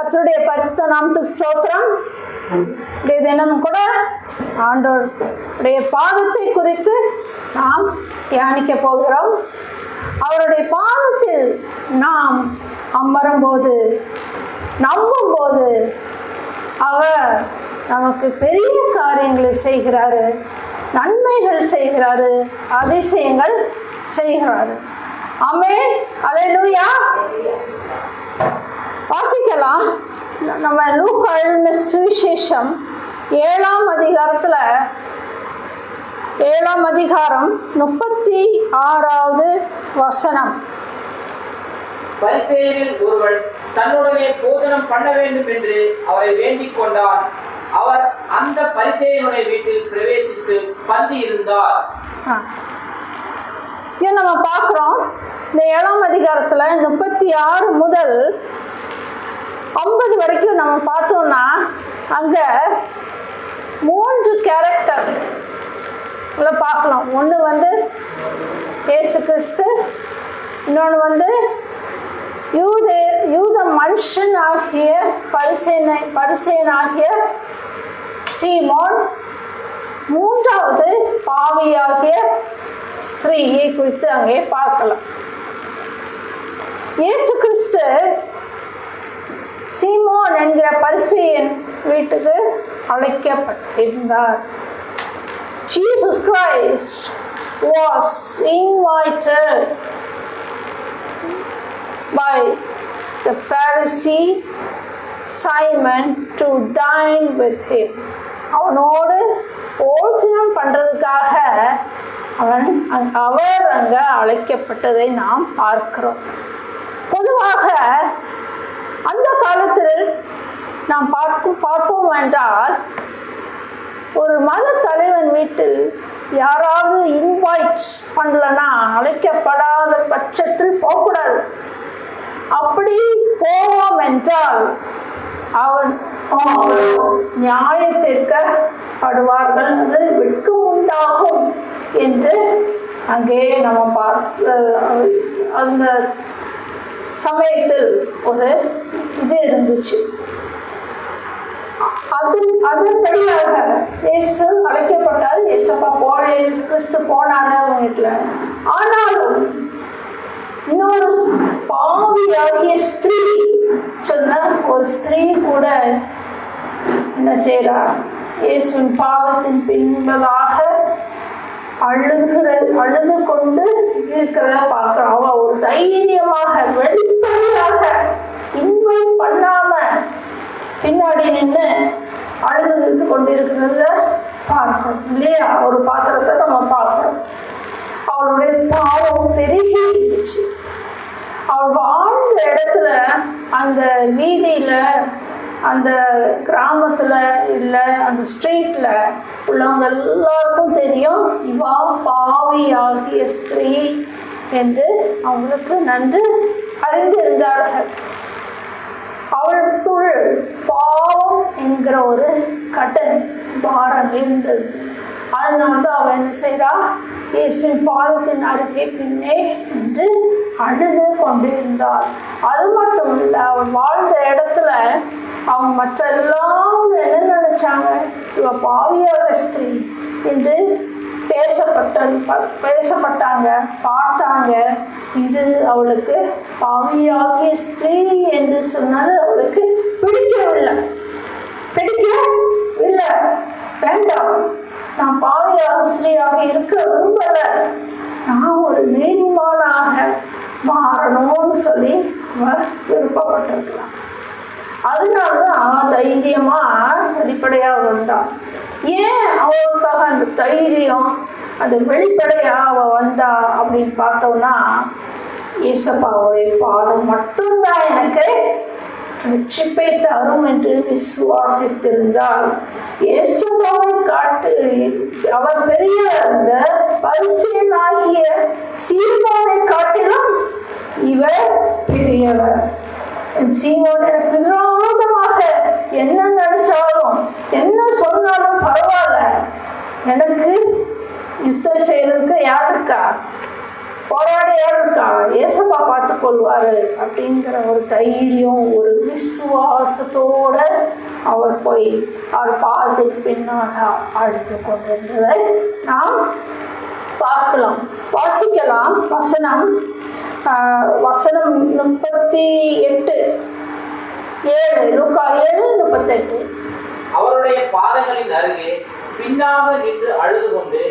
கர்த்தருடைய பரிசுத்த நாமத்துக்கு ஸ்தோத்திரம். இன்றைய தினம் கூட ஆண்டவருடைய பாதத்தை குறித்து நாம் தியானிக்க போகிறோம். அவருடைய பாதத்தில் நாம் அமரும்போது, நம்பும்போது அவர் நமக்கு பெரிய காரியங்களை செய்கிறாரு, நன்மைகள் செய்கிறாரு, அதிசயங்கள் செய்கிறாரு. ஆமென், அல்லேலூயா. வாசிக்கலாம். நம்ம லூக்கா எழுதின சுவிசேஷம் 7ஆம் அதிகாரம் 36வது வசனம். பரிசேயரில் ஒருவன் தன்னுடனே போஜனம் பண்ண வேண்டும் என்று அவரை வேண்டிக் கொண்டான். அவர் அந்த பரிசேயனுடைய வீட்டில் பிரவேசித்து பந்தி இருந்தார். இதை நம்ம பார்க்குறோம். இந்த 7ஆம் அதிகாரத்தில் 36 முதல் 50 வரைக்கும் நம்ம பார்த்தோம்னா அங்கே 3 கேரக்டர் பார்க்கலாம். ஒன்று இயேசு கிறிஸ்து, இன்னொன்று யூத மனுஷன் ஆகிய பரிசேயனாகிய சீமோன், மூன்றாவது பாவியாகிய ஸ்திரீயை குறித்து அங்கே பார்க்கலாம். இயேசு கிறிஸ்து சீமோன் என்கிற பரிசேயன் வீட்டுக்கு அழைக்கப்பட்டிருந்தார். Jesus Christ was invited by the Pharisee Simon to dine with him. அவனோடு போஜனம் பண்றதுக்காக அவர் அங்க அழைக்கப்பட்டதை நாம் பார்க்கிறோம். பொதுவாக அந்த காலத்தில் நாம் பார்ப்போம் என்றால், ஒரு மத தலைவன் வீட்டில் யாராவது இன்வைட் பண்ணலன்னா, அழைக்கப்படாத பட்சத்தில் போகக்கூடாது. அப்படி போவோம் என்றால் அவன் நியாயத்திற்கப்படுவார்கள், அது வெட்கம் உண்டாகும் என்று அங்கே நம்ம அந்த சமயத்தில் ஒரு இது இருந்துச்சு. அதன்படியாக இயேசு அழைக்கப்பட்டார். இயேசு கிறிஸ்து போனாரு அவங்க வீட்டுல. ஆனாலும் இன்னொரு பாவியாகிய ஸ்திரீ சொன்ன ஒரு ஸ்திரீ கூட என்ன செய்யறா, இயேசுவின் பாவத்தின் பின்பதாக அழுது கொண்டு இருக்கிறத பார்க்கிறோம். அவ ஒரு தைரியமாக வெளிப்படையாக இன்வைட் பண்ணாம பின்னாடி நின்று அழுது கொண்டிருக்கிறத பார்க்கிறோம் இல்லையா? ஒரு பாத்திரத்தை நம்ம பார்க்கிறோம். அவளுடைய பாவம் பெருகி இருந்துச்சு. அவள் வாழ்ந்த இடத்துல, அந்த வீதியில, அந்த கிராமத்துல, இல்லை அந்த ஸ்ட்ரீட்ல உள்ளவங்க எல்லாருக்கும் தெரியும், இவா பாவியாகிய ஸ்திரீ என்று அவங்களுக்கு நன்கு அறிந்திருந்தார்கள். அவளுக்குள் பாவம் என்கிற ஒரு கடன் பாரம் இருந்தது. அதனால அவள் என்ன செய்றா, இயேசுவின் பாதத்தின் அருகே பின்னே என்று அழுது கொண்டிருந்தாள். அது மட்டும் இல்லை, அவள் வாழ்ந்த இடத்துல அவங்க மற்ற எல்லாம் என்ன நினைச்சாங்க, இவ பாவியாக ஸ்திரீ என்று பேசப்பட்டாங்க, பார்த்தாங்க. இது அவளுக்கு பாவியாகிய ஸ்திரீ என்று சொன்னது அவளுக்கு பிடிக்கவில்லை. வேண்டாம், நான் பாவியாக ஸ்திரீயாக இருக்க விரும்பல, நான் ஒரு நீதிமானாக மாறணும்னு சொல்லி விருப்பப்பட்டிருக்கலாம். அதனாலதான் தைரியமா வெளிப்படையாக வந்தான். ஏன் அவளுக்காக அந்த தைரியம், அந்த வெளிப்படையா அவ வந்தா அப்படின்னு பார்த்தோம்னா, இயேசப்பாவுடைய பாதம் மட்டும்தான் எனக்கு ரட்சிப்பை தரும் என்று விசுவாசித்திருந்தால், இயேசுவை காட்டு அவர் பெரிய அந்த பரிசேயனாகிய சீமோனை காட்டிலும் இவர் பெரியவர். சீமோன் எனக்கு விரோதமாக என்ன நினைச்சாலும் என்ன சொன்னாலும் பரவாயில்ல, எனக்கு யுத்தம் செய்யறதுக்கு யார் இருக்கா? போராடியாக இருக்கா, ஏசப்பா பார்த்து கொள்வாரு அப்படிங்கிற ஒரு தைரியம், ஒரு விசுவாசத்தோட அவர் போய் அவர் பாதத்துக்கு பின்னாக அழைத்து கொண்டிருந்ததை நாம் பார்க்கலாம், வாசிக்கலாம். வசனம் 38 லூக்கா 7:38. அவருடைய பாதங்களின் அருகே பின்னாக நின்று அழுது கொண்டு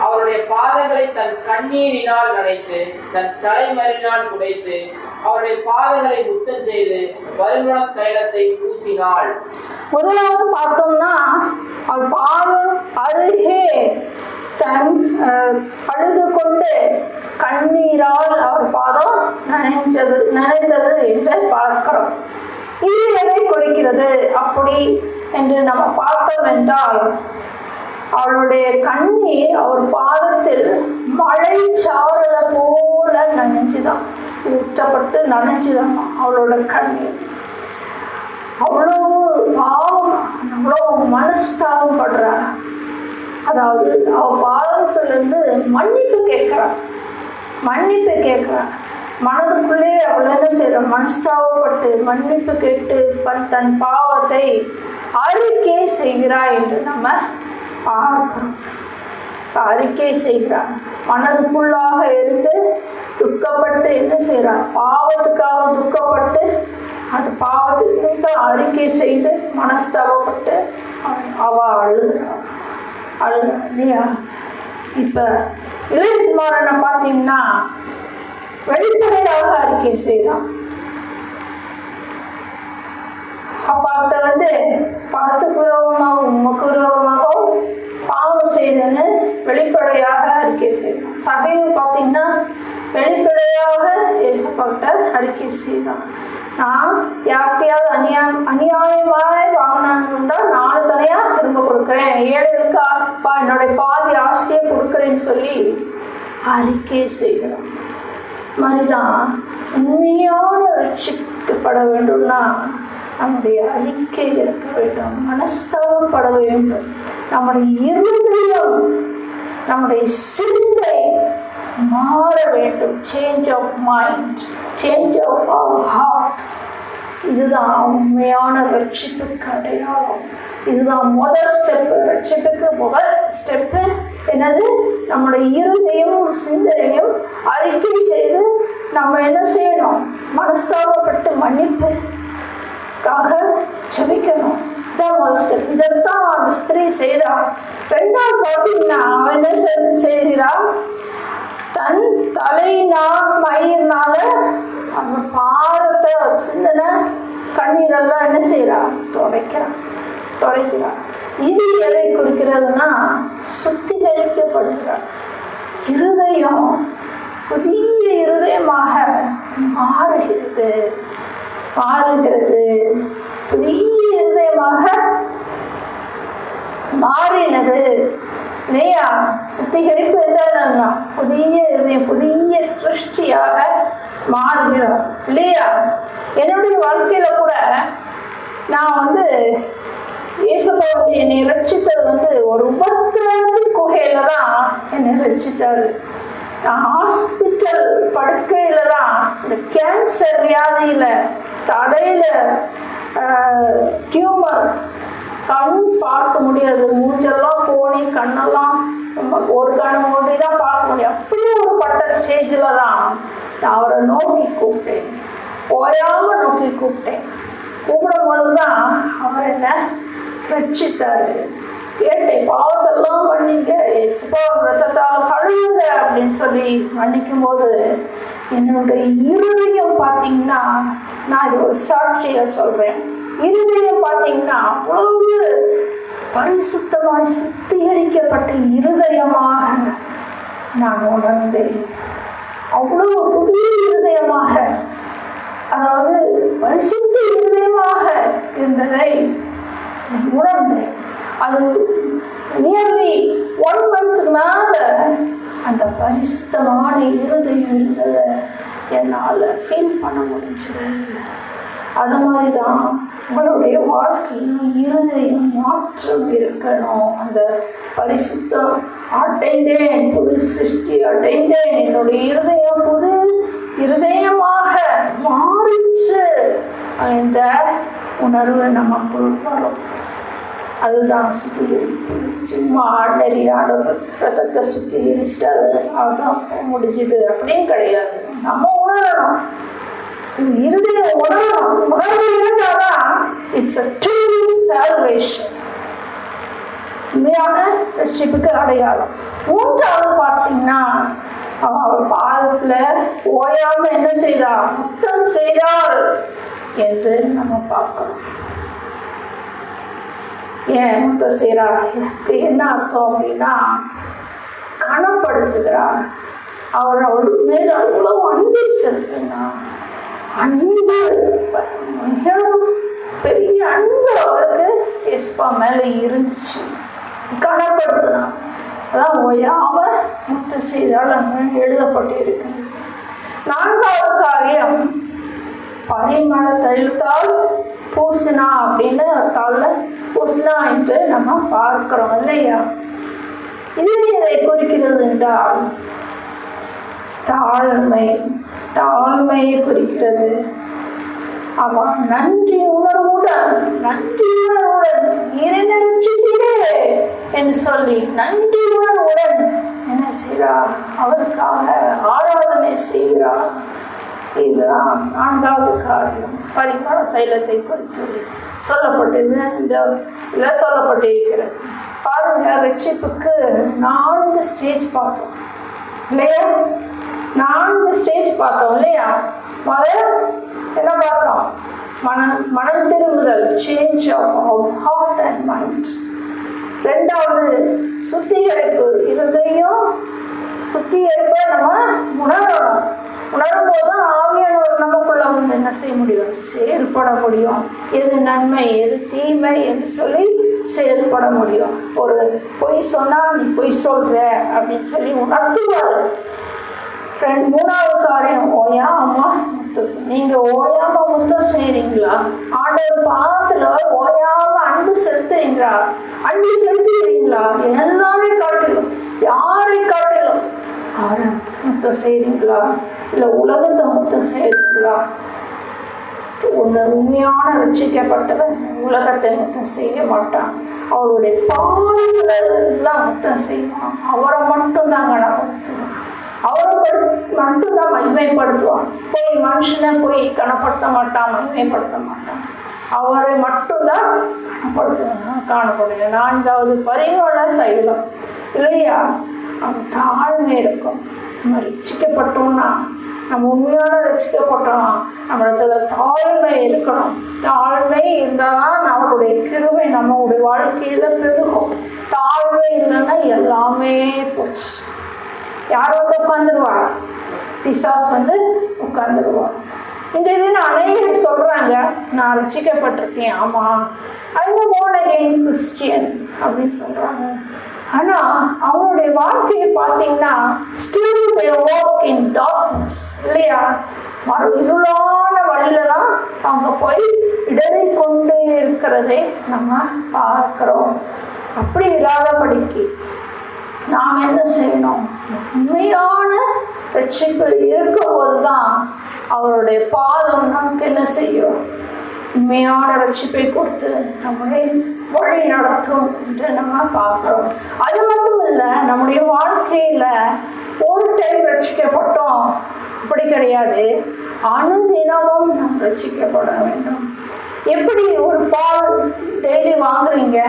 அவருடைய பாதங்களை தன் கண்ணீரினால் நனைத்து தன் தலைமறினால் துடைத்து அவருடைய பாதங்களை முத்தம் செய்து பரிமள தைலத்தை பூசினாள். முதலாவது பார்த்தோம்னா அவர் பாதம் அருகே தன் அழுது கொண்டு கண்ணீரால் அவர் பாதம் நனைந்தது என்று பார்க்கிறோம். இது எதை குறிக்கிறது அப்படி என்று நம்ம பார்த்தோம் என்றால், அவளுடைய கண்ணீர் அவர் பாதத்தில் மழை சாரல போல நனைஞ்சுதான், ஊற்றப்பட்டு நனைஞ்சுதான் அவளோட கண்ணீர். அவ்வளோ பாவம், அவ்வளோ மனஸ்தாபம் படுறா. அதாவது அவ பாதத்திலிருந்து மன்னிப்பு கேட்கிறான். மனதுக்குள்ளே அவள் என்ன செய்யற, மனஸ்தாபப்பட்டு மன்னிப்பு கேட்டு தன் பாவத்தை அறிக்கை செய்கிறாய் என்று நம்ம பார்க்கிறோம். அறிக்கை செய்கிறான், மனதுக்குள்ளாக இருந்து துக்கப்பட்டு என்ன செய்யறான், பாவத்துக்காக துக்கப்பட்டு அந்த பாவத்துக்கு அறிக்கை செய்து மனஸ்தாபப்பட்டு அவ அழுகிறான் இல்லையா. இப்ப இளையகுமாரனை பார்த்தீங்கன்னா வெளிப்படையாக அறிக்கை செய்யலாம். அப்பாட்ட பணத்துக்கு விரோதமாகவும் உமக்கு விரோதமாகவும் பாவம் செய்தன்னு வெளிப்படையாக அறிக்கை செய்யலாம். சகையை பார்த்தீங்கன்னா வெளிப்படையாக ஏசப்பாட்ட அறிக்கை செய்யலாம். நான் யார்கிட்டையாவது அநியாயமாய் வாங்கினான்டா 4 தனியா திரும்ப கொடுக்குறேன், 7க்கு அப்பா என்னுடைய பாதி ஆஸ்தியை கொடுக்குறேன்னு சொல்லி அறிக்கை செய்யலாம். மாதிரிதான் உண்மையான ரட்சிக்கப்பட வேண்டும்னா நம்முடைய அறிக்கை இருக்க வேண்டும், மனஸ்தாபப்பட வேண்டும். நம்முடைய இருதயம், நம்முடைய சிந்தை மாற வேண்டும். Change of mind, change of our heart. இதுதான் உண்மையான ரட்சிப்புக்கு அடையாளம். இதுதான் முதல் ஸ்டெப்பு. ரட்சிப்புக்கு முதல் ஸ்டெப்பு என்னது? நம்முடைய இருதயமும் சிந்தனையும் அறிக்கை செய்து நம்ம என்ன செய்யணும், மனஸ்தாபப்பட்டு மன்னிப்புக்காக ஜெபிக்கணும். இதான் முதல் ஸ்டெப். இதைத்தான் அந்த ஸ்திரீ செய்கிறாள். 2வது பார்த்தீங்கன்னா அவன் என்ன செய்கிறாள், தன் மயிர்னால அந்த பாதத்தை சிந்தன கண்ணீரெல்லாம் என்ன செய்யறா, துடைக்கிறார். இது எதை குறிக்கிறதுனா சுத்திகரிக்கப்படுகிறார். இருதயம் புதிய இருதயமாக மாறுகிறது. புதிய இருதயமாக மாறினது இல்லையா. சுத்திகரிப்பு என்னன்னா புதிய இருதயம், புதிய சிருஷ்டியாக மாறுகிறோம் இல்லையா. என்னுடைய வாழ்க்கையில கூட நான் இயேசுப்பா என்னை ரட்சித்தது ஒரு உபத்திரவத்தின் குகையில தான் என்னை ரட்சித்தாரு. நான் ஹாஸ்பிட்டல் படுக்கையில தான் இந்த கேன்சர் வியாதியில தடையில டியூமர், கண் பார்க்க முடியாது, மூஞ்செல்லாம் போனி, கண்ணெல்லாம் ஒரு கண் மூடி தான் பார்க்க முடியும். அப்படியே ஒரு பட்ட ஸ்டேஜில் தான் நான் அவரை நோக்கி கூப்பிட்டேன், ஓயாம நோக்கி கூப்பிட்டேன். கூப்பிடும் போது தான் அவர் என்ன ரட்சித்தாரு. கேட்டேன், பாவத்தெல்லாம் மன்னிங்க, ரத்தத்தால் கழுவுங்க அப்படின்னு சொல்லி மன்னிக்கும் போது என்னுடைய இருதயம் பார்த்தீங்கன்னா, நான் இது ஒரு சாட்சியை சொல்றேன், இருதயம் பார்த்தீங்கன்னா அவ்வளவு பரிசுத்தமாய் சுத்திகரிக்கப்பட்ட இருதயமாக நான் உணர்ந்தேன். அவ்வளவு புதிய இருதயமாக, அதாவது பரிசுத்த இருதயமாக இருந்ததை உணர்ந்தேன். அது நியர்லி 1 month மேல அந்த பரிசுத்தமான இருதயம் இருந்ததை என்னால் ஃபீல் பண்ண முடிஞ்சது. அது மாதிரி தான் உங்களுடைய வாழ்க்கையில் இருதயம் மாற்றம் இருக்கணும். அந்த பரிசுத்தம் அடைந்தேன், புது சிருஷ்டி அடைந்தேன், என்னுடைய இருதயம் புது இருதயமாக மாறிச்சு என்ற உணர்வு நமக்குள் வரும். அதுதான் சுத்திகரிப்பு. சும்மா ஆர்டரியான ரத்தத்தை சுத்திகரிச்சுட்டு அதுதான் முடிஞ்சுது அப்படின்னு கிடையாது. நம்ம உணரணும், இருதயம் உணரணும். உணர்வு இருந்தாதான் இட்ஸ் a true salvation, உண்மையான ரட்சிப்புக்கு அடையாளம். மூன்றாவது பார்த்தீங்கன்னா அவர் பாதத்துல ஓயாம என்ன செய்தார், முத்தம் செய்தார் என்று நம்ம பார்க்கிறோம். ஏன் முத்தம் செய்கிறார், என்ன அர்த்தம் அப்படின்னா கனப்படுத்துகிறார். அவர் மேல அவ்வளவு அன்பு செலுத்தினார். அன்பு, மிகவும் பெரிய அன்பு அவருக்கு எஸ்பா மேல இருந்துச்சு. கனப்படுத்தினார். அதான் ஓயாம முத்தம் செய்தால் அங்கே எழுதப்பட்டிருக்கு. நான்காவது காரியம் பரிமள தைலத்தால் பூசினா அப்படின்னு காலில் பூசினா என்று நம்ம பார்க்கிறோம் இல்லையா? இது எதை குறிக்கிறது என்றால் தாழ்மையை குறிக்கிறது. அவன் நன்றி உணர்வுடன் நிறைந்தே என்று சொல்லி நன்றி உணர்வுடன் என்ன செய்கிறார், அவருக்காக ஆராதனை செய்கிறார். இதுதான் நான்காவது காரியம். பரிமள தைலத்தை குறித்து சொல்லப்பட்டிருக்கிறது. பாருங்க, ரட்சிப்புக்கு 4 ஸ்டேஜ் பார்த்தோம் இல்லையா? 4 ஸ்டேஜ் பார்த்தோம் இல்லையா? முதல்ல என்ன பார்த்தோம்? மனம் திரும்புதல், change of heart and mind. 2வது சுத்திகரிப்பு, இருதையும் சுத்திகரிப்பை நம்ம உணரணும். உணரும் போது ஆவியானவர் நமக்குள்ள வந்து என்ன செய்ய முடியும், செயல்பட முடியும். எது நன்மை எது தீமை என்று சொல்லி செயல்பட முடியும். ஒரு பொய் சொன்னா நீ பொய் சொல்ற அப்படின்னு சொல்லி உணர்த்துவாரு. 3வது காரியம் ஓயாம முத்தம். நீங்க ஓயாம முத்தம் செய்யறீங்களா? ஆண்டவர் பாதத்துல ஓயாம அன்பு செலுத்துறீங்களா? அன்பு செலுத்துறீங்களா? எல்லாமே காட்டிலும், யாரை காட்டிலும் முத்தம் செய்யறீங்களா? இல்ல உலகத்தை முத்தம் செய்யறீங்களா? உண்மையான ரட்சிக்கப்பட்டவன் உலகத்தை முத்தம் செய்ய மாட்டான். அவருடைய பாவங்களெல்லாம் முத்தம் செய்வான். அவரை மட்டும் தாங்க நடத்துவான். அவரை மட்டும்தான் மகிமைப்படுத்துவான். போய் மனுஷனை போய் கனப்படுத்த மாட்டான், மகிமைப்படுத்த மாட்டான். அவரை மட்டும்தான் காணப்படுங்க. 4வது பரிமள தைலம் இல்லையா? அவன் தாழ்மை இருக்கும். நம்ம ரட்சிக்கப்பட்டோம்னா, நம்ம உண்மையான ரட்சிக்கப்பட்டோம், நம்மளத்துல தாழ்மை இருக்கணும். தாழ்மை இருந்தால்தான் நம்மளுடைய கிருபை நம்மளுடைய வாழ்க்கையில பெருகும். தாழ்மை இல்லைன்னா எல்லாமே போச்சு. யார் வந்து உட்காந்துருவார்? பிசாஸ் வந்து உட்காந்துருவார். இந்த இது அநேகர் சொல்றாங்க, நான் ரட்சிக்கப்பட்டிருக்கேன், ஆமா அவங்க born again Christian அப்படின்னு சொல்றாங்க. ஆனா அவங்களுடைய வாழ்க்கையை பார்த்தீங்கன்னா still they walk in darkness இல்லையா? இருளான வழியில தான் அவங்க போய் இடரை கொண்டு இருக்கிறதை நம்ம பார்க்கிறோம். அப்படி இல்லாதபடிக்கு நாம் என்ன செய்யணும்? உண்மையான ரட்சிப்பு இருக்கும்போது தான் அவருடைய பாதம் நமக்கு என்ன செய்யும்? உண்மையான ரட்சிப்பை கொடுத்து நம்மளை வழி நடத்தும் என்று நம்ம பார்க்கிறோம். அது மட்டும் இல்லை, நம்முடைய வாழ்க்கையில ஒரு டைம் ரட்சிக்கப்பட்டோம் அப்படி கிடையாது, அனுதினமும் நாம் ரட்சிக்கப்பட வேண்டும். எப்படி ஒரு பால் டெய்லி வாங்குறீங்க,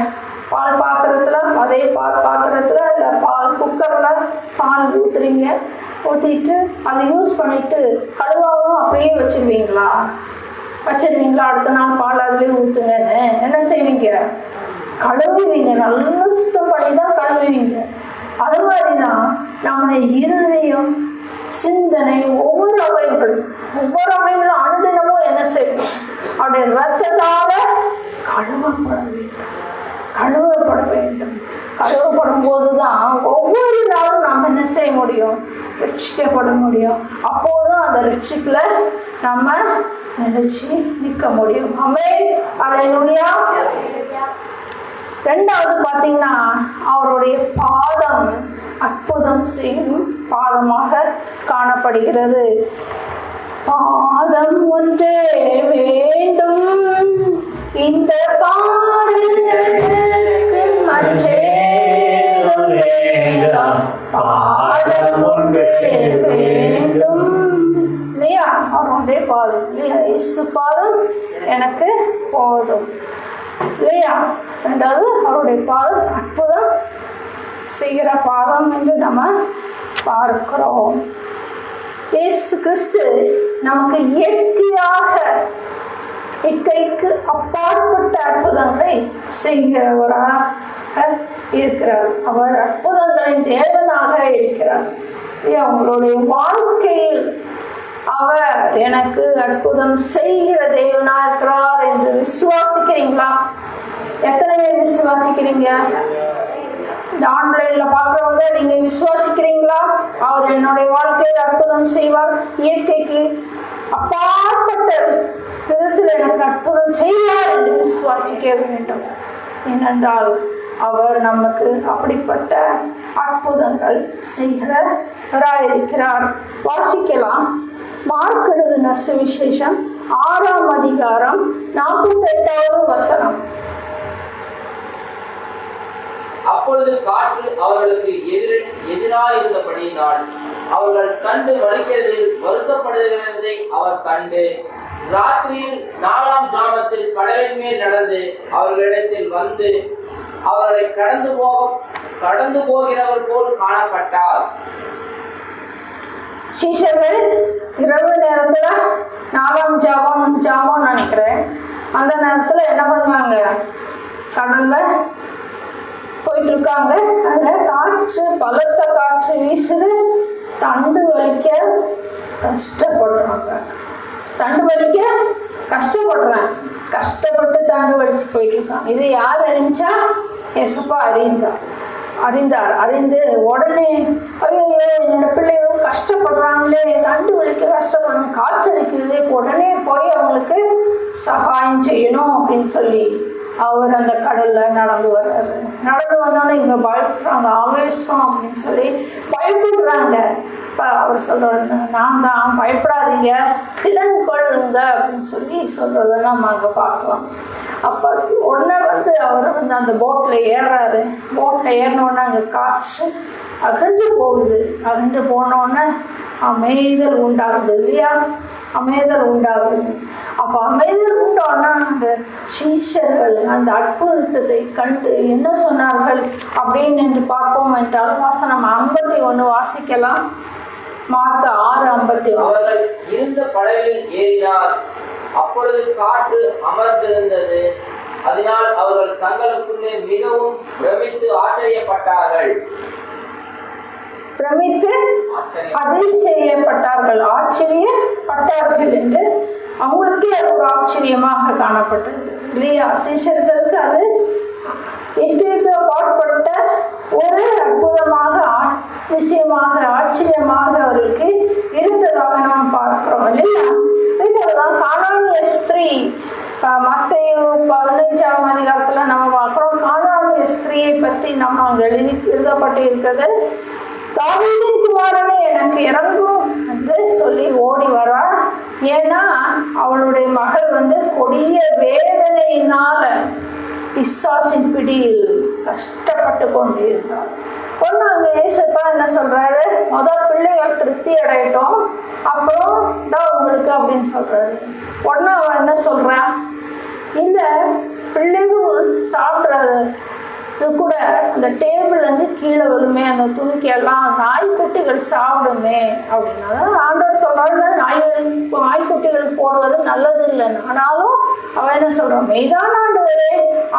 பால் பாத்திரத்துல, அதே பால் பாத்திரத்துல இல்லை பால் குக்கர்ல பால் ஊத்துறீங்க, ஊற்றிட்டு அதை யூஸ் பண்ணிட்டு கழுவாவும் அப்படியே வச்சிருவீங்களா? அடுத்த நாள் பால் அதுலேயே ஊற்றுங்கன்னு என்ன செய்வீங்க? கழுவுவீங்க. நல்லா சுத்தம் பண்ணி தான் கழுவுவீங்க. அது மாதிரிதான் நம்முடைய இருதயம், சிந்தனை, ஒவ்வொரு அமைப்புகளும் அனுதினமும் என்ன செய்யணும்? அவருடைய ரத்தத்தால கழுவப்பட வேண்டும். கழுவப்படும் போதுதான் ஒவ்வொரு நாளும் நாம் என்ன செய்ய முடியும்? ரட்சிக்கப்பட முடியும். அப்போதுதான் அந்த ரட்சிப்புல நம்ம நினைச்சு நிற்க முடியும். ஆமென், அல்லேலூயா. ரெண்டாவது பார்த்தீங்கன்னா, அவருடைய பாதம் அற்புதம் செய்யும் பாதமாக காணப்படுகிறது. பாதம் ஒன்றே வேண்டும், இந்த பாதம் ஒன்றே வேண்டும் இல்லையா? அவருடைய பாதம் இல்லையா? இயேசு பாதம் எனக்கு போதும் இல்லையா? ரெண்டாவது அவருடைய பாதம் அற்புதம் செய்கிற பாதம் என்று நம்ம பார்க்கிறோம். இயேசு கிறிஸ்து நமக்கு இயற்கைக்கு அப்பாற்பட்ட அற்புதங்களை செய்கிறவராக இருக்கிறார். அவர் அற்புதங்களின் தேவனாக இருக்கிறார். உங்களுடைய வாழ்க்கையில் அவர் எனக்கு அற்புதம் செய்கிற தேவனா இருக்கிறார் என்று விசுவாசிக்கிறீங்களா? எத்தனை பேர் விசுவாசிக்கிறீங்க? இந்த ஆன்லைன்ல பாக்குறவங்க, நீங்க விசுவாசிக்கிறீங்களா? அவர் என்னுடைய வாழ்க்கையில் அற்புதம் செய்வார், இயற்கைக்கு அப்பாற்பட்ட விதத்தில் எனக்கு அற்புதம் செய்வார் என்று விசுவாசிக்க வேண்டும். ஏனென்றால் அவர் நமக்கு அப்படிப்பட்ட அற்புதங்கள் செய்கிறவராயிருக்கிறார். வாசிக்கலாம். மார்க் எழுதின சுவிசேஷம் 6ஆம் அதிகாரம் 48வது வசனம். அப்பொழுது காற்று அவர்களுக்கு எதிராயிருந்தபடியினால் அவர்கள் கண்டு வருகிறதில் வருத்தப்படுகிறதை அவர் கண்டு ராத்திரியில் 4ஆம் ஜாமத்தில் கடலின் மேல் நடந்து அவர்களிடத்தில் வந்து அவர்களை கடந்து போகிறவர் போல் காணப்பட்டார். சீஷர்கள் இரவு நேரத்துல 4ஆம் ஜாமம் நினைக்கிறேன், அந்த நேரத்துல என்ன பண்ணுவாங்க? கடல்ல போயிட்டு இருக்காங்க. அங்க காற்று, பலத்த காற்று வீசுது. தண்டு வலிக்க கஷ்டப்படுறாங்க. கஷ்டப்பட்டு தண்டு வலிச்சு போயிட்டு இருக்காங்க. இது யார் அறிஞ்சா? ஏசப்பா அறிந்து உடனே, ஐயோ என்னோட பிள்ளைகளும் கஷ்டப்படுறாங்களே, தண்டு வலிக்க கஷ்டப்படுறாங்க, காய்ச்சலிக்குது, உடனே போய் அவங்களுக்கு சகாயம் செய்யணும் அப்படின்னு சொல்லி அவர் அந்த கடல்ல நடந்து வர்றாரு. நடந்து வந்தோடனே இவங்க பயப்படுறாங்க, ஆவேசம் அப்படின்னு சொல்லி பயப்படுறாங்க. இப்போ அவர் சொல்றாரு, நான் தான், பயப்படாதீங்க, திறன் கொள்ளுங்க அப்படின்னு சொல்லி சொல்றதை நம்ம அங்கே பார்க்கலாம். அப்போ உடனே அவர் அந்த போட்டில் ஏறுறாரு. போட்டில் ஏறினோடனே அங்கே காற்று அகன்று போகுது. அகன்று போனோடனே அமைதல் உண்டாகுது இல்லையா? அமைதல் உண்டாகுது. அப்போ அமைதல் உண்டானா அந்த சீஷர்கள் அந்த அற்புதத்தை கண்டு என்ன சொன்னார்கள் அப்படின்னு என்று பார்ப்போம் என்றால், வசனம் 51 வாசிக்கலாம். மார்க் 6:51. அவர்கள் இருந்த படகில் ஏறினார். அப்பொழுது காற்று அமர்ந்திருந்தது. அதனால் அவர்கள் தங்களுக்குள்ளே மிகவும் பிரமித்து ஆச்சரியப்பட்டார்கள் என்று அவங்களுக்கே அது ஒரு ஆச்சரியமாக காணப்பட்டது இல்லையா? சீஷர்களுக்கு அது பாடுபட்ட ஒரு அற்புதமாக, அதிசயமாக, ஆச்சரியமாக அவருக்கு இருந்ததாக நாம் பார்க்கிறோம் இல்லையா? இதுதான் கானானிய ஸ்திரீ. மத்தேயு 15ஆம் அதிகாரத்துல நம்ம பார்க்கிறோம். கானானிய ஸ்திரீயை பற்றி நம்ம அங்கே எழுதப்பட்டு இருக்கிறது. தாவீதின் குமாரனே எனக்கு இறங்கும் என்று சொல்லி ஓடி வரா. ஏன்னா அவளுடைய மகள் கொடிய வேதனையினால பிசாசின் பிடியில் கஷ்டப்பட்டு கொண்டு இருந்தார். ஒன்று அங்கே ஏசப்பா என்ன சொல்றாரு? பிள்ளைகள் திருப்தி அடையட்டும், அப்புறம் தான் உங்களுக்கு அப்படின்னு சொல்றாரு. உடனே அவன் என்ன சொல்றான்? இந்த பிள்ளைகள் சாப்பிட்றது கூட அந்த டேபிள் கீழே வருமே, அந்த துணிக்கெல்லாம் நாய்க்குட்டிகள் சாப்பிடுமே அப்படின்னா ஆண்டவர் சொல்றாரு, நாய்க்குட்டிகளுக்கு போடுவது நல்லது இல்லைன்னு. ஆனாலும் அவன் என்ன சொல்றான்? மெய்தான் ஆண்டவரே,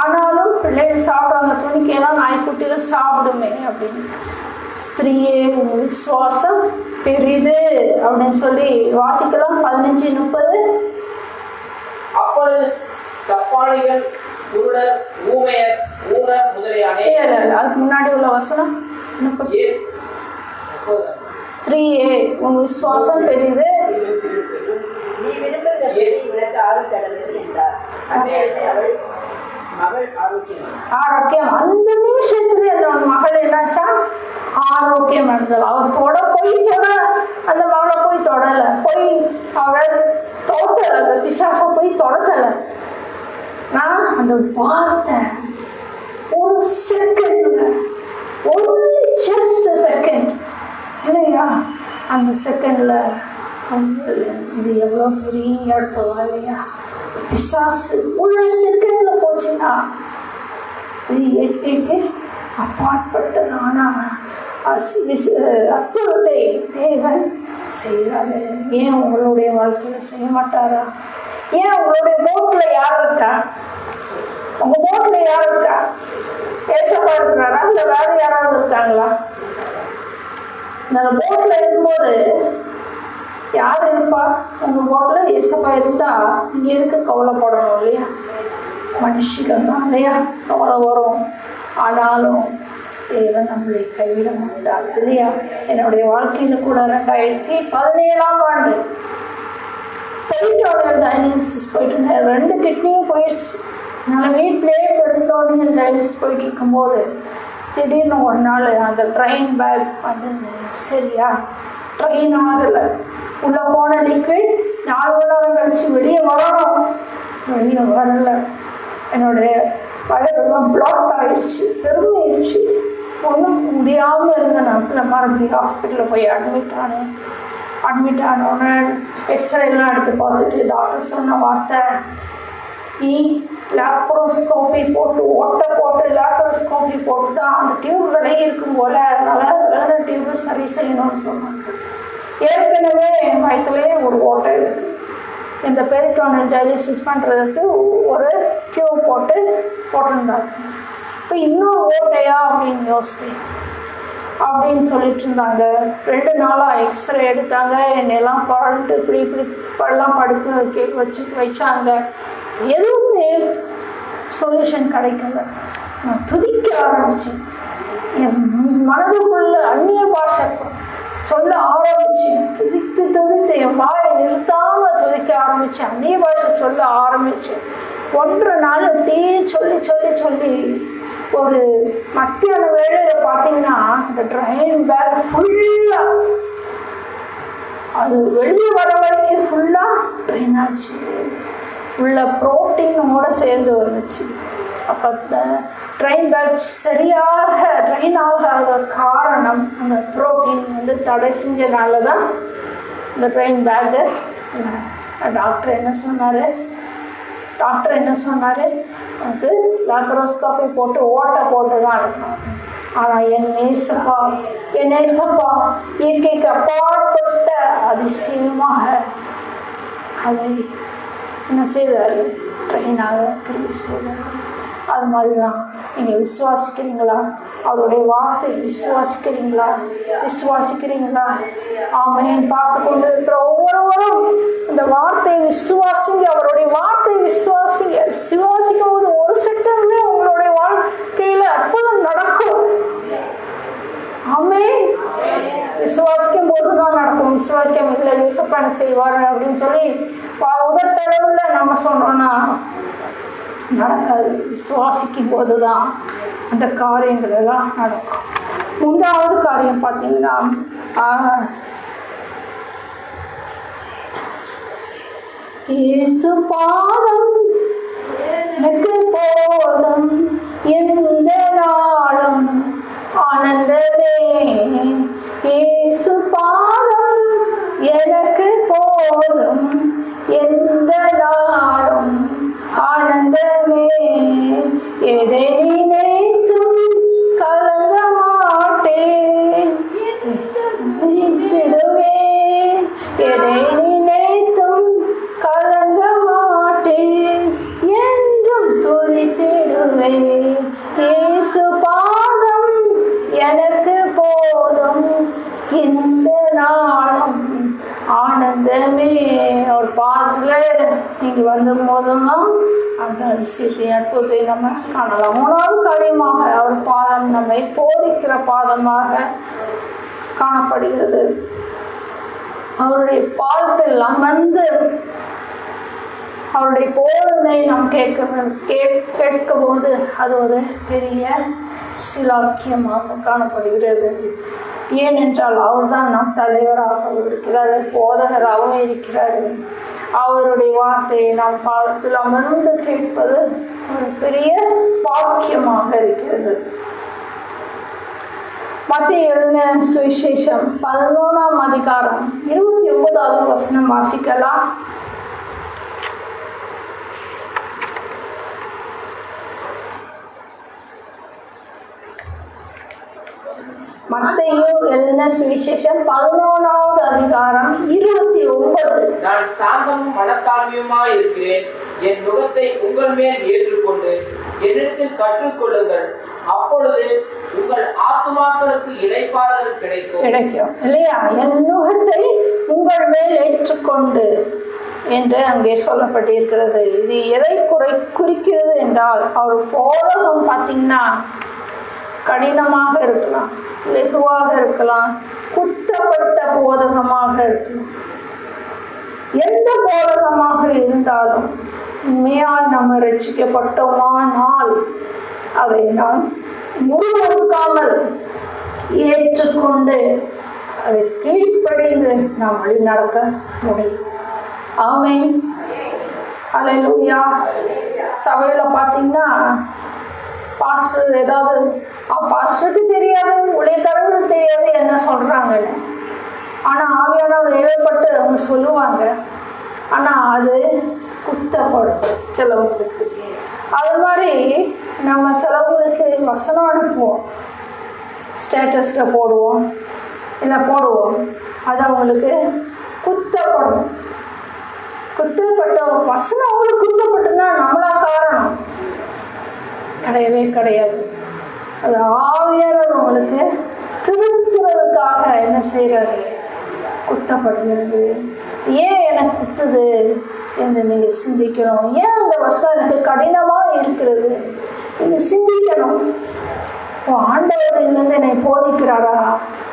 ஆனாலும் பிள்ளைகள் சாப்பிட்ற அந்த துணிக்கெல்லாம் நாய்க்குட்டிகள் சாப்பிடுமே அப்படின்னு. ஸ்திரீயே உங்க விசுவாசம் பெரிது அப்படின்னு சொல்லி வாசிக்கலாம். 15:30. அப்பொழுது சப்பானிகள், குருடர், ஊமையர், ஊனர் முதலிய அதுக்கு முன்னாடி உள்ள வசனம் ஸ்திரீயே உன் விசுவாசம் பெரிது, நீ விரும்புகிற ஆறும் கடவுள் என்றார். மகள் ஆரோக்கியம். அந்த நிமிஷத்துல அந்த மகள் என்னாச்சா ஆரோக்கியம் அடைந்தாள். அவர் அந்த மகளை போய் தொடல, போய் அவளை தோட்டல, அந்த பிசாச போய் தொடத்தல. நான் அந்த வார்த்தை ஒரு செகண்ட்ல, only just a second இல்லையா, அந்த செகண்ட்ல இது எவ்வளோ பெரிய அற்புதம் இல்லையா. பிசாசு ஒரு செகண்ட்ல போச்சுன்னா இது எட்டிக்கு அப்பாற்பட்டதான அற்புதத்தை தேவன் செய்கிறாரு. ஏன் உங்களுடைய வாழ்க்கையில செய்ய மாட்டாரா? ஏன் உங்களுடைய போட்ல யார் இருக்கா? உங்க போட்ல யார் இருக்கா? ஏசப்பா இருக்கிறாரா இல்ல வேற யாராவது இருக்காங்களா? இந்த போட்ல இருக்கும்போது யார் இருப்பா? உங்க போட்ல ஏசப்பா இருந்தா நீங்க எதுக்கு கவலைப்படணும் இல்லையா? மனுஷிகள் தான் இல்லையா கவலை வரும். ஆனாலும் தேவன் நம்மளை கைவிட மாட்டார் இல்லையா. என்னுடைய வாழ்க்கையில கூட 2017ஆம் ஆண்டு டயாலிசிஸ் போயிட்டு இருந்தேன். 2 கிட்னியும் போயிடுச்சு. நான் வீட்டிலேயே பெருந்தோடனே டயாலிசிஸ் போயிட்டு இருக்கும்போது திடீர்னு ஒரு நாள் அந்த ட்ரெயின் பேக் வந்து சரியா ட்ரெயின் ஆகலை. உள்ளே போன லிக்விட் 4 மணி நேரம் கழிச்சு வெளியே வரணும், வெளியே வரலை. என்னுடைய வயதெல்லாம் பிளாக் ஆகிடுச்சு, பெருமையிடுச்சு. ஒன்றும் முடியாமல் இருந்த நேரத்தில் மறுபடியும் ஹாஸ்பிட்டலில் போய் அட்மிட் ஆனோன்னு எக்ஸ்ரேலாம் எடுத்து பார்த்துட்டு டாக்டர் சொன்ன வார்த்தை, நீ லேப்ரோஸ்கோப்பி போட்டு ஓட்டை போட்டு லேப்ரோஸ்கோப்பி போட்டு தான் அந்த டியூப் விலகி இருக்கும் போல, அதனால் விலகிற டியூபை சரி செய்யணும்னு சொன்னாங்க. ஏற்கனவே வயிற்றுலேயே ஒரு ஓட்டை இருக்குது. இந்த பெரிட்டோனியல் டயாலிசிஸ் பண்ணுறதுக்கு ஒரு டியூப் போட்டிருந்தாங்க. இப்போ இன்னும் ஓட்டையா அப்படின்னு யோசித்தேன். அப்படின்னு சொல்லிட்டு இருந்தாங்க. 2 நாளாக எக்ஸ்ரே எடுத்தாங்க. என்னெல்லாம் புரண்டு இப்படி படலாம் படுக்க வச்சாங்க. எதுவுமே சொல்யூஷன் கிடைக்கல. நான் துதிக்க ஆரம்பித்தேன். என் மனதுக்குள்ள அந்நிய பாஷை சொல்ல ஆரம்பித்தேன். துதித்து என் வாயை நிறுத்தாமல் துதிக்க ஆரம்பித்தேன். அந்நிய பாஷை சொல்ல ஆரம்பித்தேன். 1 நாள் அப்படியே சொல்லி ஒரு மத்தியான வேளையில் பார்த்தீங்கன்னா இந்த ட்ரெயின் பேக் ஃபுல்லாக அது வெளியே வர வரைக்கும் ஃபுல்லாக ட்ரெயின் ஆச்சு. உள்ள ப்ரோட்டீனோட சேர்ந்து வந்துச்சு. அப்போ ட்ரெயின் பேக் சரியாக ட்ரெயின் ஆகாத காரணம் அந்த ப்ரோட்டீன் வந்து தடை செஞ்சனால தான் இந்த ட்ரெயின் பேக்கு. டாக்டர் என்ன சொன்னார், எனக்கு லேப்ரோஸ்கோப்பி போட்டு ஓட்டை போட்டு தான் இருக்கணும். ஆனால் என் ஏசப்பா இயற்கைக்கு அப்பாற்பட்ட அதிசயமாக அதை என்ன செய்தார், ட்ரெயினாக திரும்பி செய்தார். அது மாதிரி தான் நீங்கள் விசுவாசிக்கிறீங்களா? அவருடைய வார்த்தை விசுவாசிக்கிறீங்களா? ஆமையை பார்த்து கொண்டு இருக்கிற ஒவ்வொருவரும் இந்த வார்த்தையை விசுவாசிங்க. அவருடைய வார்த்தையை விசுவாசிக்கும் போது ஒரு செகண்ட்ல உங்களுடைய வாழ்க்கையில அற்புதம் நடக்கும். ஆமென். விசுவாசிக்கும் போதுதான் நடக்கும். விசுவாசிக்கம் இல்லை யோசப்பான செய்வார் அப்படின்னு சொல்லி உதட்டளவுல நம்ம சொன்னோம்னா நடக்காது. விசுவாசிக்கும் போதுதான் அந்த காரியங்கள் எல்லாம் நடக்கும். 3வது காரியம் பார்த்தீங்கன்னா இயேசு பாதம் எனக்கு போதும் எந்த நாளும் ஆனந்தமே. இயேசு பாதம் எனக்கு போதும் எந்த நாளும் ஆனந்தமே. எதை நினைத்தும் கலங்க மாட்டேன், நினைத்திடுவேன். எதை நினைத்தும் கலங்க மாட்டேன், என்றும் துதித்திடுவேன். இயேசு பாதம் எனக்கு போதும் இந்த நாளும் ஆனந்தமே. ஒரு பாதத்துல நீங்க வந்த போதும் தான் அந்த அதிசயத்தையும் அற்புதத்தையும் நம்ம காணலாம். மூணாவது காரியமாக அவர் பாதம் நம்மை போதிக்கிற பாதமாக காணப்படுகிறது. அவருடைய பாதத்தில் அமர்ந்து அவருடைய போதனை நாம் கேட்கும் போது அது ஒரு பெரிய சிலாக்கியமாக காணப்படுகிறது. ஏனென்றால் அவர்தான் நம் தலைவராகவும் இருக்கிறார், போதகராகவும் இருக்கிறார். அவருடைய வார்த்தையை நாம் பாதத்தில் அமர்ந்து கேட்பது ஒரு பெரிய பாக்கியமாக இருக்கிறது. மத்தேயு எழுதின சுவிசேஷம் 11ஆம் அதிகாரம் 29வது வசனம் வாசிக்கலாம். மத்தேயு எழுதின சுவிசேஷம் 11வது அதிகாரம் 29. நான் சாந்தமும் மனத்தாழ்மையுமாய் இருக்கிறேன். என் நுகத்தை உங்கள் மேல் ஏற்றுக்கொண்டு என்னிடத்தில் கற்றுக்கொள்ளுங்கள். அப்பொழுது உங்கள் ஆத்துமாக்களுக்கு இளைப்பாறுதல் கிடைக்கும் இல்லையா? என் நுகத்தை உங்கள் மேல் ஏற்றுக்கொண்டு என்று அங்கே சொல்லப்பட்டிருக்கிறது. இது எதை குறிக்கிறது என்றால், அவர் போதகம் பார்த்தீங்கன்னா கடினமாக இருக்கலாம், லெகுவாக இருக்கலாம், குத்தப்பட்ட போதகமாக இருக்கலாம். எந்த போதகமாக இருந்தாலும் உண்மையால் நம்ம ரட்சிக்கப்பட்டோமானால் அதை நாம் முறுமுறுக்காமல் ஏற்றுக்கொண்டு அதை கீழ்ப்படிந்து நாம் வழி நடக்க முடியும். ஆமென். அல்லேலூயா. சபையில் பார்த்தீங்கன்னா பாஸ்டர் ஏதாவது பாஸ்டருக்கு தெரியாது, ஊழியக்காரங்களுக்கு தெரியாது என்ன சொல்கிறாங்கன்னு. ஆனால் ஆவியானவர் ஏவப்பட்டு அவங்க சொல்லுவாங்க. ஆனால் அது குத்தப்படும் சிலவங்களுக்கு. அது மாதிரி நம்ம சிலவங்களுக்கு வசனம் அனுப்புவோம், ஸ்டேட்டஸில் போடுவோம், அது அவங்களுக்கு குத்தப்படும். குத்தப்பட்ட வசனம் அவங்களுக்கு குத்தப்பட்டுன்னா நம்மளா காரணம் கிடையவே கிடையாது. அது ஆவியானவர் உங்களுக்கு திருத்துறதுக்காக என்ன செய்யறாரு? குத்தப்படுகிறது. ஏன் எனக்கு குத்துது என்று நீங்கள் சிந்திக்கணும். ஏன் அந்த வசனம் எனக்கு கடினமாக இருக்கிறது நீங்கள் சிந்திக்கணும். ஆண்டவர் இதுலேருந்து என்னை போதிக்கிறாரா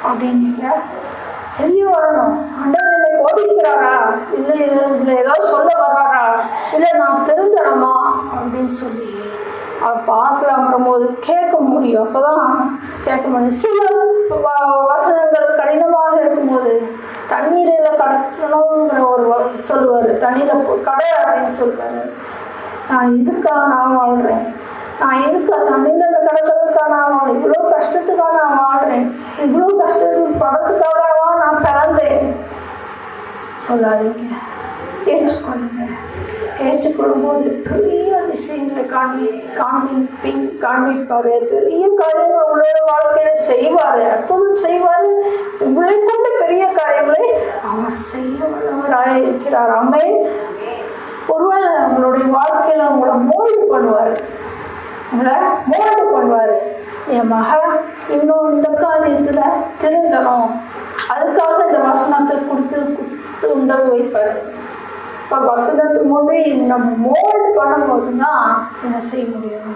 அப்படின்னு தெரிய வரணும். ஆண்டவர் என்னை போதிக்கிறாரா, இல்லை இதில் ஏதாவது சொல்ல வர்றாரா, இல்லை நான் திருந்தணுமா அப்படின்னு சொல்லி அவர் பாத்தில் அமரும்போது கேட்க முடியும். அப்போதான் கேட்க முடியும். சில வசனங்கள் கடினமாக இருக்கும்போது தண்ணீரில் கடக்கணுங்கிற ஒரு சொல்லுவார், தண்ணீரில் கடை அப்படின்னு சொல்லுவார். நான் இதுக்காக நான் வாழ்கிறேன், நான் இதுக்காக தண்ணீரில் கடக்கிறதுக்காக நான் வாழ்றேன், இவ்வளோ கஷ்டத்துக்காக நான் வாழ்கிறேன், இவ்வளோ கஷ்டத்துக்கு படத்துக்காகவா நான் பிறந்தேன் சொல்லாதீங்க. ஏற்றுக்கொள்ளுங்க. ஏற்றுக்கொள்ளும்போது பெரிய அதிசயங்களை காண்பிப்பார். பெரிய காரியங்களை உங்களோட வாழ்க்கையில செய்வார், அற்புதம் செய்வார். உங்களை கொண்டு பெரிய காரியங்களை அவர் செய்ய வல்லவராக இருக்கிறார். ஆமென். ஒருவேளை உங்களுடைய வாழ்க்கையில உங்களை மோல்டு பண்ணுவார், என் மகன் இன்னும் இந்த காரியத்துல திருந்தணும், அதுக்காக இந்த வசனத்தை கொடுத்து உண்டக வைப்பார். இப்போ வசனத்து மொழி நம்ம மோல்டு பண்ணும்போது தான் என்ன செய்ய முடியும்?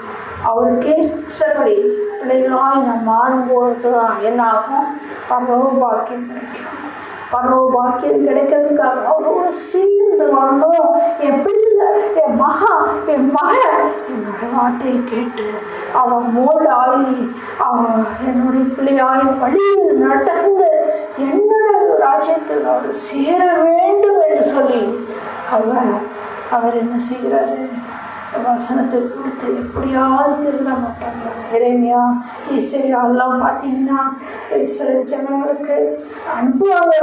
அவருக்கு இஷ்டப்படி பிள்ளைகளாக நம்ம மாறும்போது தான் என்ன ஆகும்? பரலோக பாக்கியம் கிடைக்கும். பரலோக பாக்கியம் கிடைக்கிறதுக்காக அவரோட சேர்ந்து வரணும். என் பிள்ளை, என் மகன் என்னோட வார்த்தையை கேட்டு அவன் மோல்டு ஆகி அவன் என்னுடைய பிள்ளையாய் வழியில் நடந்து என்னோட ராஜ்யத்தில் அவர் சேர வேண்டும் என்று சொல்லி அவர் என்ன செய்கிறாரு? வசனத்தை கொடுத்து எப்படியாவது திருந்த மாட்டாங்க. இறைமையா ஈஸ்வரியா எல்லாம் பார்த்தீங்கன்னா ஜனங்களுக்கு அனுப்புவாங்க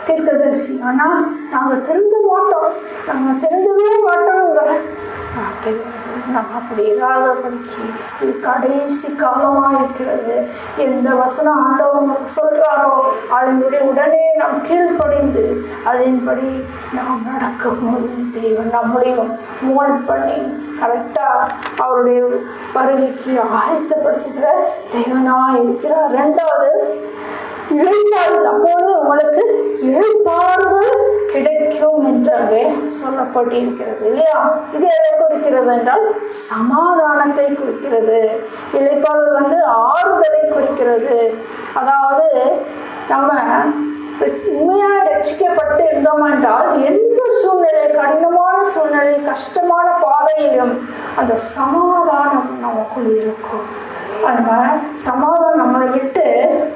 தீர்க்கதரிசி. ஆனால் நாங்கள் திருந்தவே மாட்டோங்கிற வார்த்தை நம்ம அப்படி இராதபடிக்கு இது கடைசி காலமாக இருக்கிறது. எந்த வசனம் ஆண்டவங்களுக்கு சொல்கிறாரோ அதனுடைய உடனே நாம் கீழ்ப்படிந்து அதன்படி நாம் நடக்கும்போது தேவன் நம்மளையும் மோல்ட் பண்ணி கரெக்டாக அவருடைய வருகைக்கு ஆயத்தப்படுத்துகிற தேவனாக இருக்கிறார். ரெண்டாவது இளைப்பாறுதல், அப்பொழுது உங்களுக்கு இளைப்பாறுதல் கிடைக்கும் என்று சொல்லப்பட்டிருக்கிறது இல்லையா? இது எதை குறிக்கிறது என்றால் சமாதானத்தை குறிக்கிறது. இளைப்பாறுதல் ஆறுதலை குறிக்கிறது. அதாவது நம்ம உண்மையாக ரட்சிக்கப்பட்டு இருந்தோம் என்றால் எந்த சூழ்நிலை, கடினமான சூழ்நிலை, கஷ்டமான பாதையிலும் அந்த சமாதானம் நமக்குள் இருக்கும். அதனால சமாதானம் நம்மளை விட்டு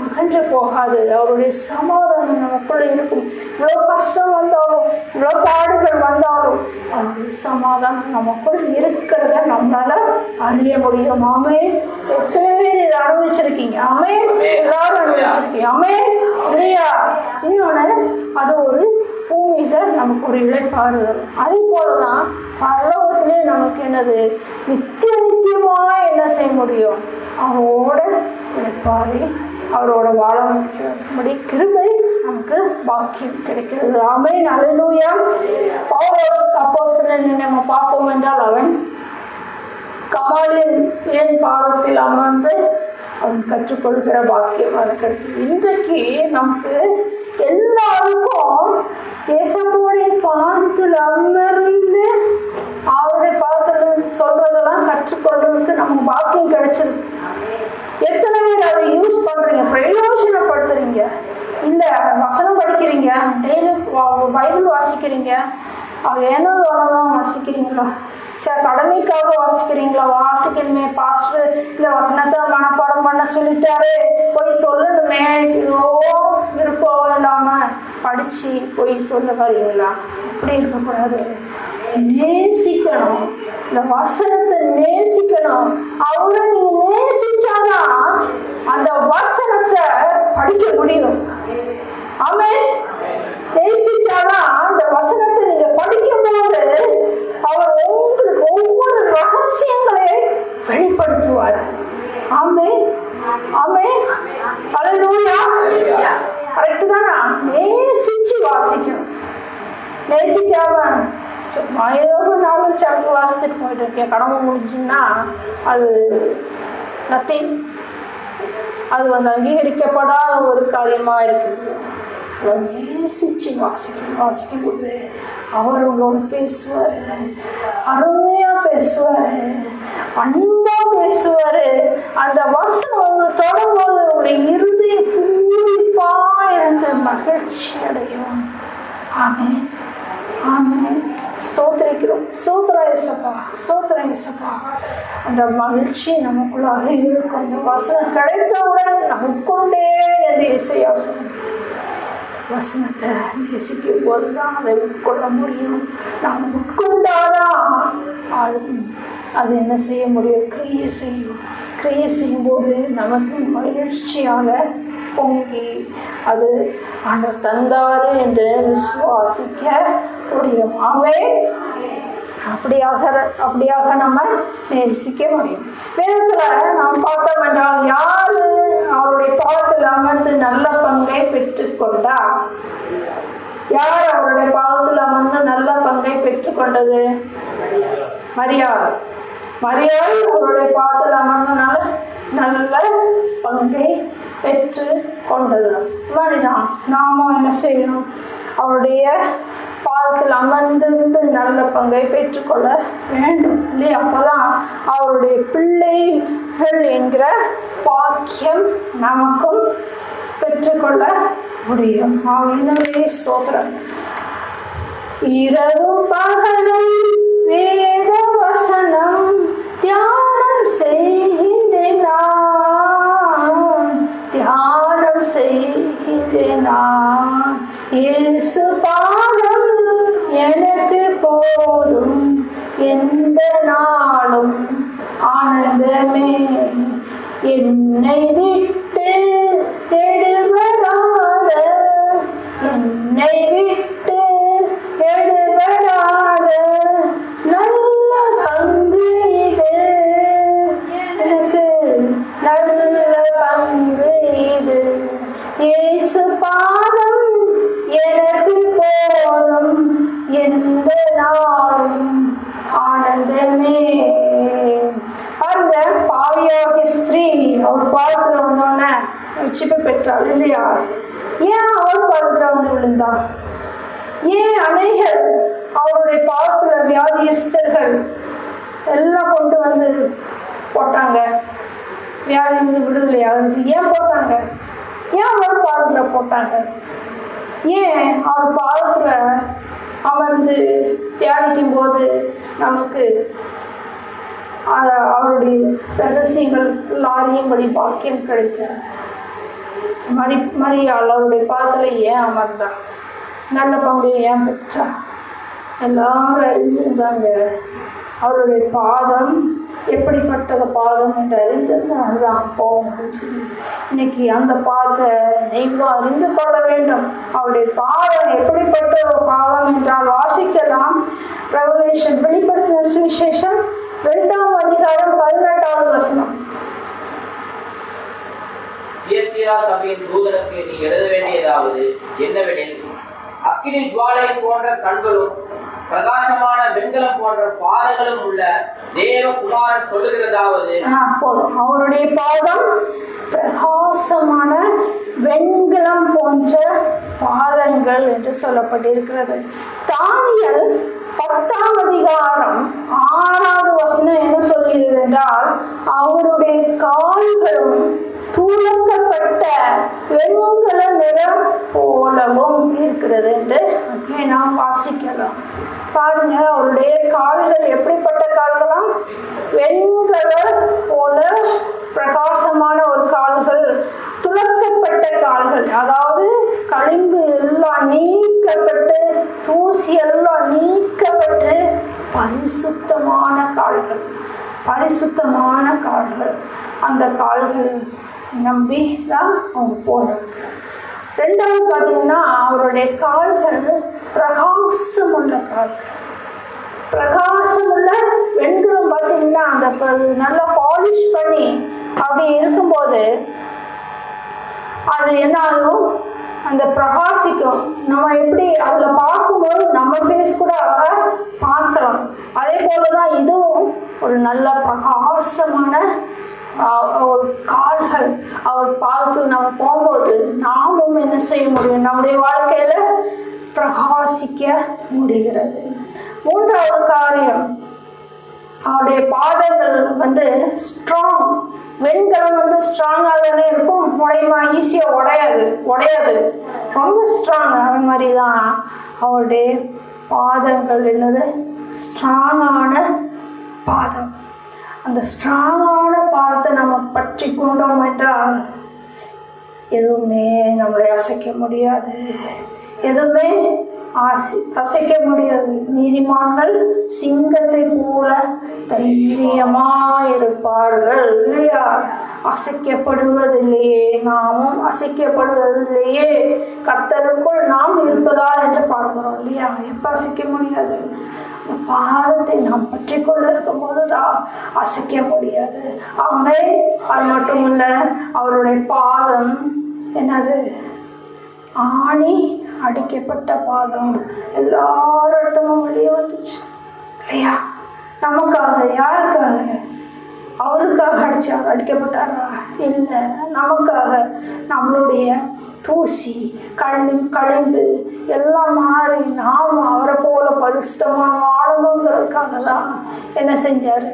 அகன்று போகாது. அவருடைய சமாதானம் நமக்குள்ள இருக்கும். இவ்வளோ கஷ்டம் வந்தாலும், இவ்வளோ பாடுகள் வந்தாலும் அவருடைய சமாதானம் நமக்குள் இருக்கிறத நம்மளால அறிய முடியும். ஆமே. எத்தனை பேர் இதை அனுபவிச்சிருக்கீங்க? ஆமே. எல்லாரும் அனுபவிச்சிருக்கீங்க. ஆமே இல்லையா? இன்னொன்னு, அது ஒரு பூமியில நமக்கு ஒரு இளைப்பாறுதல். அதே போலதான் பரலோகத்திலே நமக்கு என்னது, நித்தியமா என்ன செய்ய முடியும்? அவரோட இளைப்பாறி அவரோட வாழ முடிய கிருபை நமக்கு பாக்கியம் கிடைக்கிறது. ஆமென். அல்லேலூயா. பவுல் அப்போஸ்தலன் நம்ம பார்ப்போம் என்றால் அவன் கமாலியேல் பாதத்தில் அமர்ந்து அவன் கற்றுக்கொள்கிற பாக்கியம் அவனுக்கு கிடைத்தது. இன்றைக்கு நமக்கு எல்லாருக்கும் இயேசுவோடைய பாதத்தில் அமர்ந்து அவருடைய பாதத்தில் சொல்றதெல்லாம் கற்றுக்கொள்றதுக்கு நமக்கு பாக்கியம் கிடைச்சிருக்கு. எத்தனை பேர் அதை யூஸ் பண்றீங்க, பிரயோஜனப்படுத்துறீங்க? இல்ல வசனம் படிக்கிறீங்க, டெய்லி பைபிள் வாசிக்கிறீங்க, ஏனோ தான் வாசிக்கிறீங்களா? சரி, கடமைக்காக வாசிக்கிறீங்களா? வாசிக்கணுமே, பாஸ்டர் இந்த வசனத்தை மனப்பாடம் பண்ண சொல்லிட்டாரு, போய் சொல்லணுமே, ஏதோ விருப்பம் இல்லாம படிச்சு போய் சொல்ல வரீங்களா? அப்படி இருக்கக்கூடாது. நேசிக்கணும், இந்த வசனத்தை நேசிக்கணும். அவரை நீங்க நேசிச்சாதான் அந்த வசனத்தை படிக்க முடியும். ஆமென். நேசிச்சாதான் அந்த வசனத்தை நீங்க படிக்கும் போது அவர் உங்களுக்கு ஒவ்வொரு ரகசியங்களை வெளிப்படுத்துவார். ஆமென். ஆமென். அல்லேலூயா. கரெக்ட் தானா? நேசிச்சு வாசிக்கணும். நேசிக்காம ஏதோ ஒரு 4 சாப்டர் வாசிச்சுட்டு போயிட்டு இருக்கேன், கடமை முடிஞ்சுன்னா அது நத்திங். அது அங்கீகரிக்கப்படாத ஒரு காரியமா இருக்குது. நேசிச்சு வாசிக்கும் போது அவர் உங்களோட பேசுவார், அருமையா பேசுவார், அன்பா பேசுவார். அந்த வசனம் உங்களுக்கு தொடரும்போது உங்களுடைய இருதயம் பூரிப்பா இருந்து மகிழ்ச்சி அடையும். ஆமென். ஆமென். ஸ்தோத்திரிக்கிறோம். ஸ்தோத்திரம் இயேசுப்பா, ஸ்தோத்திரம் இயேசுப்பா. அந்த மகிழ்ச்சி நமக்குள்ளாக இருக்கும். அந்த வசனம் கிடைத்தவுடன் நமக்குண்டே என்று இசையா சொல்லும். வசனத்தை நேசிக்கும் போதுதான் அதை உட்கொள்ள முடியும். நாம் உட்கொண்டாதான் அது என்ன செய்ய முடியும்? கிரியை செய்யும். கிரியை செய்யும்போது நமக்கு மகிழ்ச்சியாக பொங்கி அது ஆண்டவர் தந்தாரு என்று விசுவாசிக்க முடியும். அப்படியாக நம்ம நேசிக்க முடியும். வேதத்துல நாம் பார்த்தோம் என்றால் யாரு அவருடைய பாதத்தில் அமர்ந்து நல்ல பங்கை பெற்றுக்கொண்டார்? யார் அவருடைய பாதத்தில் அமர்ந்து நல்ல பங்கை பெற்றுக்கொண்டது? மரியாள். மரியாள் அவருடைய பாதத்தில் அமர்ந்தனால நல்ல பங்கை பெற்று கொண்டது. மாதிரிதான் நாமும் என்ன செய்யணும்? அவருடைய பாதத்தில் அமர்ந்திருந்து நல்ல பங்கை பெற்றுக்கொள்ள வேண்டும் இல்லையா? அப்பதான் அவருடைய பிள்ளைகள் என்கிற பாக்கியம் நமக்கும் பெற்றுக்கொள்ள முடியும். அவனுடைய ஸ்தோத்திரம். இரவும் பகலும் வேத வசனம் தியானம் செய்கின்றேன் நான், தியானம் செய்கின்றேன் நான். இயேசு பாதம் எனக்கு போதும், எந்த நாளும் ஆனந்தமே. என்னை விட்டு எடுபடாத, என்னை விட்டு எடுபடாத நல்ல பங்கு இது எனக்கு, நல்ல பங்கு இது. இயேசு பாதம் எனக்கு போதும், எந்த நாளும் ஆனந்தமே. அந்த பாவி தாயாகிய ஸ்திரீ அவர் பாதத்துல வந்தோடனே ரட்சிப்பை பெற்றாள் இல்லையா? ஏன் அவர் பாதத்துல வந்து விழுந்தா? ஏன் அநேகர் அவருடைய பாதத்துல வியாதியஸ்தர்கள் எல்லாம் கொண்டு வந்து போட்டாங்க? வியாதி இருந்து விடுதலையாகுது ஏன் போட்டாங்க? ஏன் அவர் பாதத்துல போட்டாங்க? ஏன் அவர் பாதத்துல அமர்ந்து தியானிக்கும் போது நமக்கு அவருடைய ரகசியங்கள் எல்லாரையும்படி பாக்கியம் கிடைக்கும்? மரியாள் அவருடைய பாதத்துல ஏன் அமர்ந்தா? நல்ல பங்கு ஏன் பெற்றா? எல்லாரும் அறிந்திருந்தாங்க அவருடைய பாதம் எப்படிப்பட்ட பாதம் என்று அறிந்ததுதான் போக முடிஞ்சு. இன்னைக்கு அந்த பாதத்தை நீங்களும் அறிந்து கொள்ள வேண்டும். அவருடைய பாதம் எப்படிப்பட்ட ஒரு பாதம் என்றால் வாசிக்கலாம். ரெவலேஷன் வெளிப்படுத்தின சுவிசேஷம் 2ஆம் அதிகாரம் 18வது வசனம். தியத்திரா சபையின் தூதனுக்கு நீ எழுத வேண்டியதாவது என்னவெனில், அக்கினி ஜுவாலை போன்ற கண்களும் பிரகாசமான வெண்கலம் போன்ற பாதங்களும் உள்ள தேவகுமாரன் சொல்லுகிறதாவது. போதும். அவருடைய பாதம் பிரகாசமான வெண்கலம் போன்ற பாதங்கள் என்று சொல்லப்பட்டிருக்கிறது. தானியேல் 10ஆம் அதிகாரம் 6வது வசனம் என்ன சொல்கிறது என்றால், அவருடைய கால்களும் துலக்கப்பட்ட வெண்கல நிறம் போலவும் இருக்கிறது என்று நாம் வாசிக்கலாம். பாருங்க, அவருடைய கால்கள் எப்படிப்பட்ட கால்களாம்? வெண்கல போல பிரகாசமான ஒரு கால்கள், துலக்கப்பட்ட கால்கள், அதாவது களிம்பு எல்லாம் நீக்கப்பட்டு தூசி எல்லாம் நீக்கப்பட்டு பரிசுத்தமான கால்கள், பரிசுத்தமான கால்கள். அந்த கால்கள் நம்பி தான் அவங்க போனாங்க. 2வது பார்த்தீங்கன்னா, அவருடைய கால்கள் பிரகாசமுள்ள கால்கள். பிரகாசமுள்ள வெண்கலம் பார்த்தீங்கன்னா அந்த நல்லா பாலிஷ் பண்ணி அப்படி இருக்கும்போது அது என்ன ஆகும்? அந்த பிரகாசிக்கும். நம்ம எப்படி அதில் பார்க்கும்போது நம்ம ஃபேஸ் கூட பார்க்கலாம். அதே போலதான் இதுவும் ஒரு நல்ல பிரகாசமான கால்கள். அவர் பார்த்து நம்ம போகும்போது நாமும் என்ன செய்ய முடியும்? நம்முடைய வாழ்க்கையில பிரகாசிக்க முடிகிறது. 3வது காரியம், அவருடைய பாதங்கள் ஸ்ட்ராங். வெண்கலம் ஸ்ட்ராங்காக தானே இருக்கும், உடையுமா? ஈஸியாக உடையாது, ரொம்ப ஸ்ட்ராங். அது மாதிரி தான் அவருடைய பாதங்கள் என்னது? ஸ்ட்ராங்கான பாதம். அந்த ஸ்ட்ராங்கான பாதத்தை நம்ம பற்றி கொண்டோம் என்றால் எதுவுமே நம்மளை அசைக்க முடியாது, எதுவுமே அசைக்க முடியாது. நீதிமான்கள் சிங்கத்தை போல தைரியமாயிருப்பார்கள் இல்லையா? அசைக்கப்படுவதில்லையே, நாமும் அசைக்கப்படுவதில்லையே, கர்த்தருக்குள் நாம் இருப்பதால் என்று பார்க்கிறோம் இல்லையா? எப்ப அசைக்க முடியாது? பாதத்தை நாம் பற்றி கொள்ள இருக்கும் போதுதான் அசைக்க முடியாது. அங்கே அது மட்டும் இல்ல, அவருடைய பாதம் என்னது? ஆணி அடிக்கப்பட்ட பாதம். எல்லாரும் வெளியே வந்துச்சு இல்லையா? நமக்காக, யாருக்காக? அவருக்காக அடிக்கப்பட்டாரா? இல்லை, நமக்காக. நம்மளுடைய தூசி கழிந்து எல்லாம் மாறி நாம் அவரை போல பரிசுத்தமாக வாழணுங்கிறதுக்காக தான் என்ன செஞ்சாரு?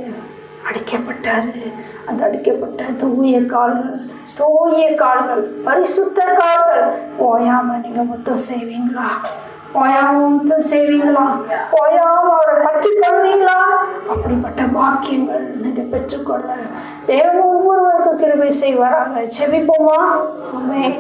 அடிக்கப்பட்டாரு. அந்த அடிக்கப்பட்ட தூய கால்கள், பரிசுத்த கால்கள். ஓயாம நீங்க முத்தம் செய்வீங்களா? ஓயாம அவரை பற்றி கொள்வீங்களா? அப்படிப்பட்ட பாக்கியங்கள் நீங்க பெற்றுக்கொள்ள தேவன் ஒவ்வொருவருக்கும் கிருபை செய்வாராங்க. செபிப்போமா? ஆமென்.